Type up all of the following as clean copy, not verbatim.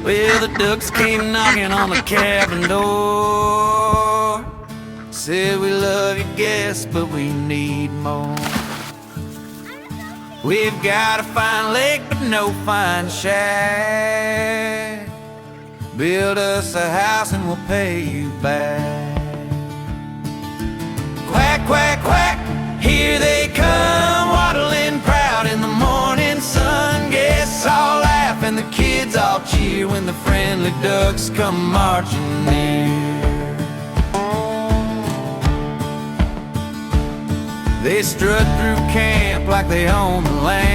Well, the ducks came knocking on the cabin door. Said, we love you guests, but we need more. We've got a fine lake, but no fine shack. Build us a house and we'll pay you back. Quack, quack, quack, here they come, waddling proud in the morning sun. Guests all laugh and the kids all cheer when the friendly ducks come marching near. They strut through camp like they own the land,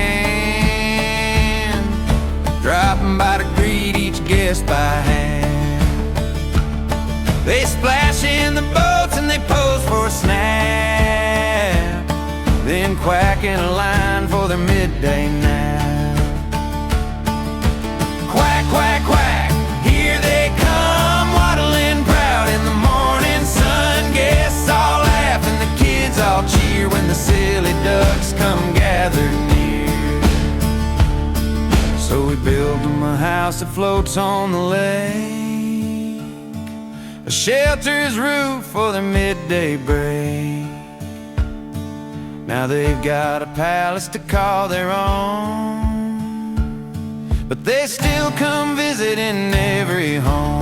dropping by to greet each guest by hand. They splash in the boats and they pose for a snap, then quack in a line for their midday nap. Quack, quack, quack, here they come, waddling proud in the morning sun. Guests all laugh and the kids all cheer when the silly ducks come gathered near. So we build them a house that floats on the lake, a shelter's roof for their midday break. Now they've got a palace to call their own, but they still come visit in every home.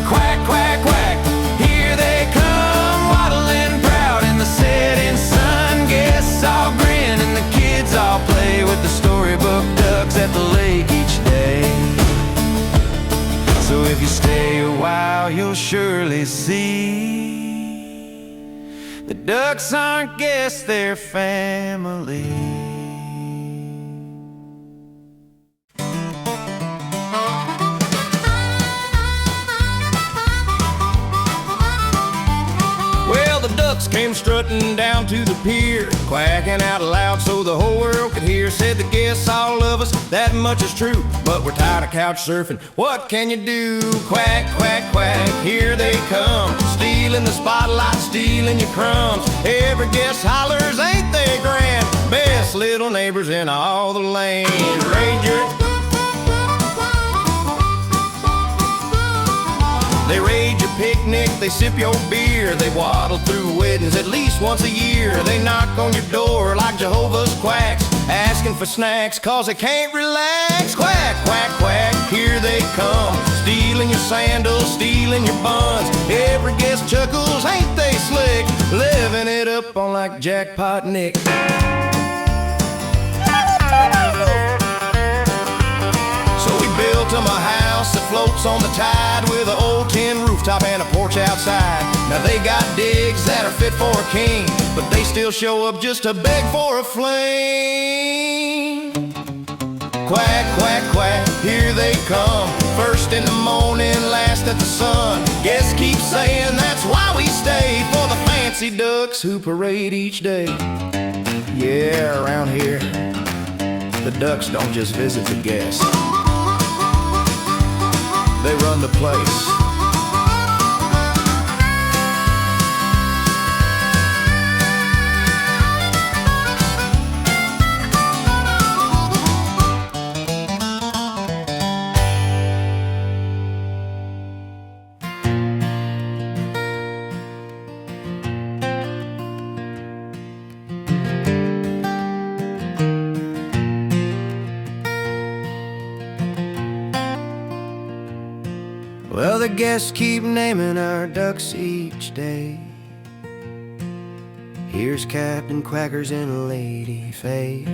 Quack, quack, quack, here they come, waddling proud in the setting sun. Guests all grin and the kids all play with the storybook ducks at the lake each day. So if you stay a while, you'll surely see the ducks aren't guests, they're family. Ducks came strutting down to the pier, quacking out loud so the whole world could hear. Said the guests all love us, that much is true, but we're tired of couch surfing, what can you do? Quack, quack, quack, here they come, stealing the spotlight, stealing your crumbs. Every guest hollers, ain't they grand? Best little neighbors in all the land. They raid your picnic, they sip your beer, they waddle through weddings at least once a year. They knock on your door like Jehovah's quacks, asking for snacks cause they can't relax. Quack, quack, quack, here they come, stealing your sandals, stealing your buns. Every guest chuckles, ain't they slick, living it up on like Jackpot Nick. So we built them a house that floats on the tide, with an old tin rooftop and a porch outside. Now they got digs that are fit for a king, but they still show up just to beg for a flame. Quack, quack, quack, here they come, first in the morning, last at the sun. Guests keep saying that's why we stay, for the fancy ducks who parade each day. Yeah, around here, the ducks don't just visit the guests, they run the place. Well, the guests keep naming our ducks each day. Here's Captain Quackers and Lady Faye.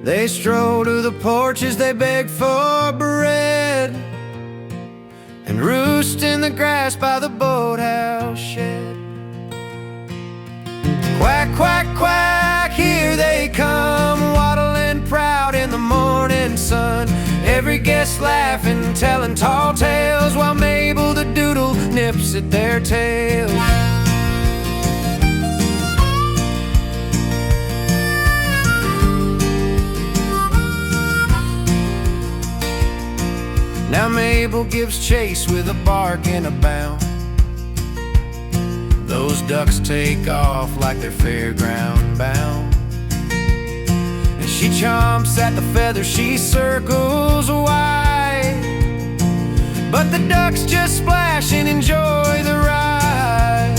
They stroll to the porches, they beg for bread, and roost in the grass by the boathouse shed. Quack, quack, quack, here they come, waddling proud in the morning sun. Every guest laughing, telling tall tales, while Mabel the doodle nips at their tails. Now Mabel gives chase with a bark and a bound. Those ducks take off like they're fairground bound, and she chomps at the feather she circles wide, but the ducks just splash and enjoy the ride.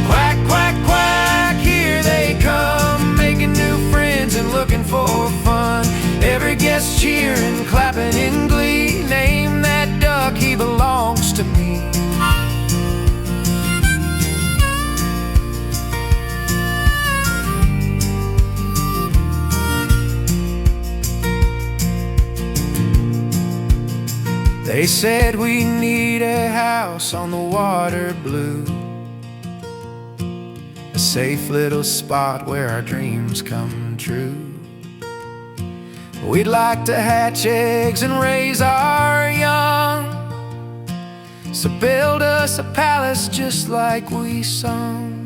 Quack, quack, quack, here they come, making new friends and looking for fun. Every guest cheering, clapping in glee. Name that duck, he belongs to me. They said we need a house on the water blue, a safe little spot where our dreams come true. We'd like to hatch eggs and raise our young, so build us a palace just like we sung.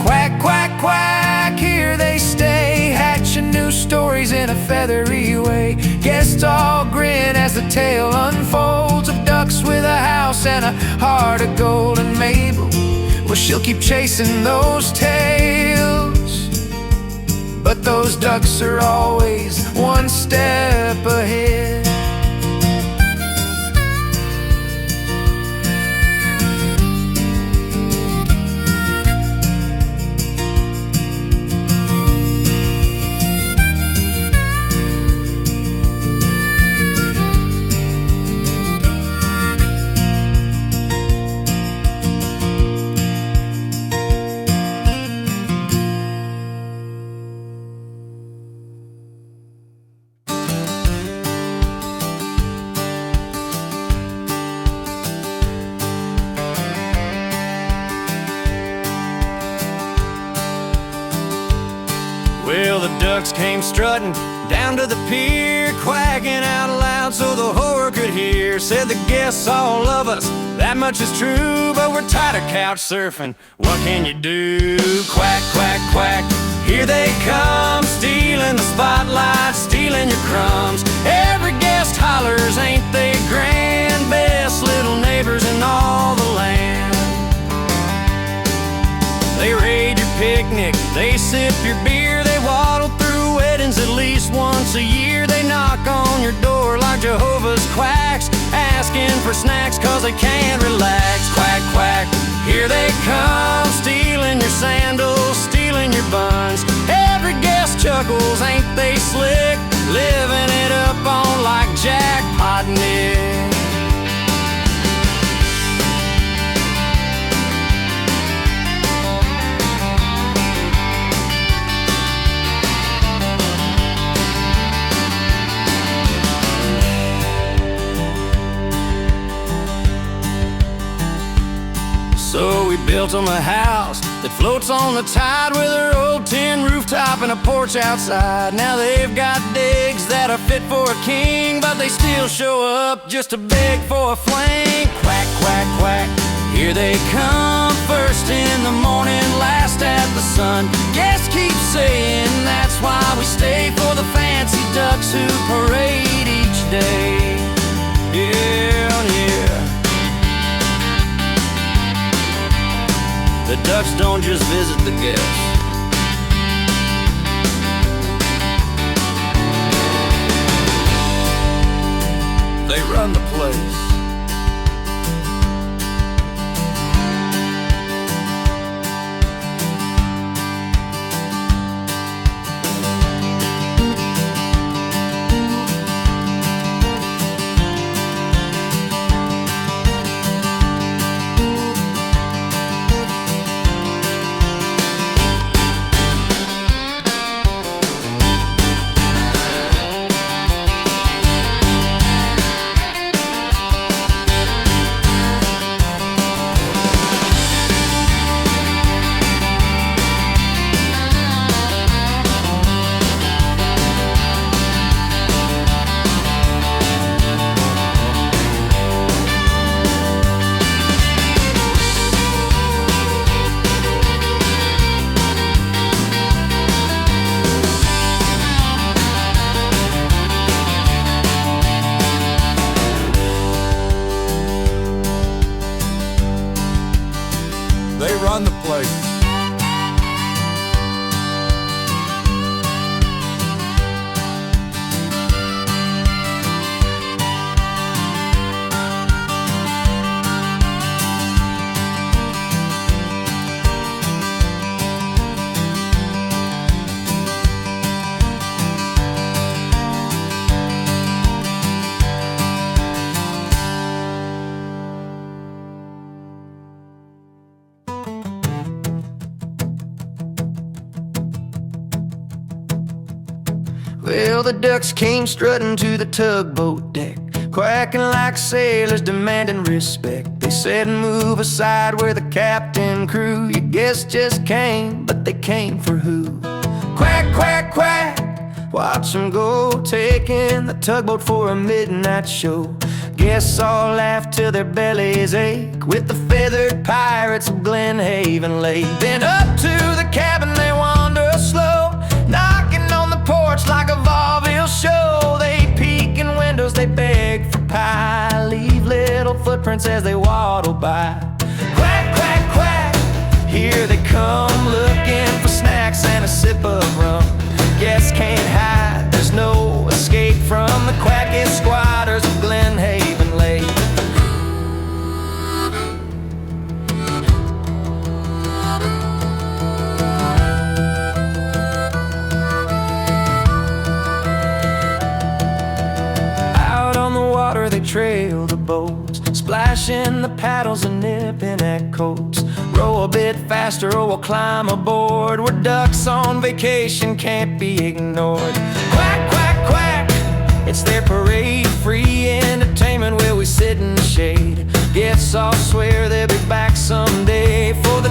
Quack, quack, quack, here they stay, hatching new stories in a feathery way. Guests all grin as the tale unfolds of ducks with a house and a heart of gold. And Mabel, well, she'll keep chasing those tails, but those ducks are always one step ahead. Well, the ducks came strutting down to the pier, quacking out loud so the whole world could hear. Said the guests all love us, that much is true, but we're tired of couch surfing, what can you do? Quack, quack, quack, here they come, stealing the spotlight, stealing your crumbs. Every guest hollers, ain't they grand? Best little neighbors in all the land. They raid your picnic, they sip your beer, they waddle through weddings at least once a year. They knock on your door like Jehovah's quacks, asking for snacks cause they can't relax. Quack, quack, here they come, stealing your sandals, stealing your buns. Every guest chuckles, ain't they slick, living it up on like Jackpot Nick. So we built them a house that floats on the tide, with her old tin rooftop and a porch outside. Now they've got digs that are fit for a king, but they still show up just to beg for a fling. Quack, quack, quack, here they come, first in the morning, last at the sun. Guests keep saying that's why we stay, for the fancy ducks who parade each day. Yeah, yeah. The ducks don't just visit the guests, they run the place. They run the place. Well, the ducks came strutting to the tugboat deck, quacking like sailors demanding respect. They said move aside, we're the captain crew. Your guests just came, but they came for who? Quack, quack, quack, watch them go, taking the tugboat for a midnight show. Guests all laugh till their bellies ache with the feathered pirates of Glenhaven Lake. Then up to the cabin they wander slow, knocking on the porch like a vaudeville show. They peek in windows, they beg for pie, leave little footprints as they waddle by. Quack, quack, quack, here they come, looking for snacks and a sip of rum. Guests can't hide, there's no escape from the quackest squatters of Glenhaven Lake. Out on the water they trail the boats, splashing the paddles and nipping at coats. Row a bit faster or we'll climb aboard. We're ducks on vacation, can't be ignored. Quack, quack, quack, it's their parade, free entertainment where we sit in the shade. Guests all swear they'll be back someday for the